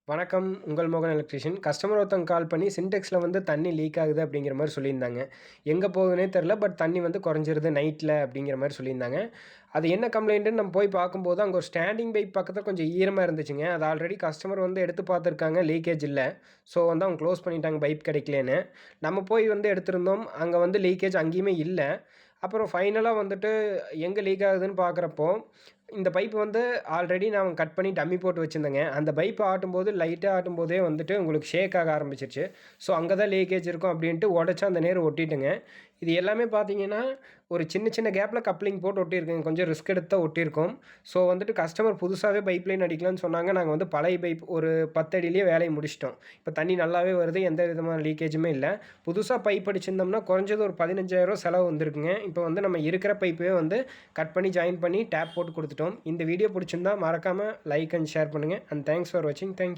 வணக்கம். உங்கள் மோகன் எலக்ட்ரீஷியன். கஸ்டமர் ஒருத்தவங்க கால் பண்ணி சின்டெக்ஸில வந்து தண்ணி லீக் ஆகுது அப்படிங்கிற மாரி சொல்லியிருந்தாங்க. எங்க போகுதுன்னே தெரில. பட் தண்ணி வந்து குறைஞ்சிருது நைட்ல அப்படிங்கிற மாரி சொல்லியிருந்தாங்க. அது என்ன கம்ப்ளைண்ட்டுன்னு நம்ம போய் பார்க்கும்போது, அங்க ஒரு ஸ்டாண்டிங் பைப் பக்கத்தில கொஞ்சம் ஈரமா இருந்துச்சுங்க. அது ஆல்ரெடி கஸ்டமர் வந்து எடுத்து பார்த்துருக்காங்க. லீக்கேஜ் இல்ல. ஸோ வந்து அவங்க க்ளோஸ் பண்ணிட்டாங்க பைப் கிடைக்கலன்னு. நம்ம போய் வந்து எடுத்திருந்தோம். அங்க வந்து லீக்கேஜ் அங்கேயுமே இல்ல. அப்புறம் ஃபைனலா வந்துட்டு எங்க லீக் ஆகுதுன்னு பார்க்குறப்போ, இந்த பைப் வந்து ஆல்ரெடி நான் கட் பண்ணி டம்மி போட்டு வச்சிருந்தேங்க. அந்த பைப் ஆட்டும்போது லைட்டா ஆட்டும்போதே வந்துட்டு உங்களுக்கு ஷேக் ஆக ஆரம்பிச்சுருச்சு. ஸோ அங்க தான் லீக்கேஜ் இருக்கும் அப்டின்ட்டு உடைச்சு அந்த நேர் ஒட்டிட்டேங்க. இது எல்லாமே பார்த்தீங்கன்னா, ஒரு சின்ன சின்ன கேப்ல கப்ளிங் போட்டு ஒட்டியிருக்குங்க. கொஞ்சம் ரிஸ்க் எடுத்து தான் ஒட்டியிருக்கோம். ஸோ வந்துட்டு கஸ்டமர் புதுசாவே பைப் லைன் அடிக்கலான்னு சொன்னாங்க. நாங்க வந்து பழைய பைப் ஒரு 10 அடியிலேயே வேலைய முடிச்சுட்டோம். இப்ப தண்ணி நல்லாவே வருது. எந்த விதமான லீக்கேஜுமே இல்ல. புதுசா பைப் அடிச்சிருந்தோம்னா குறைஞ்சது ஒரு ரூ. 15,000 செலவு வந்திருக்குங்க. இப்ப வந்து நம்ம இருக்கிற பைப்பே வந்து கட் பண்ணி ஜாயின் பண்ணி டேப் போட்டு குடுத்துட்டோம். இந்த வீடியோ புடிச்சிருந்தா மறக்காம லைக் அண்ட் ஷேர் பண்ணுங்க. அண்ட் தேங்க்ஸ் ஃபார் வாட்சிங். Thank you.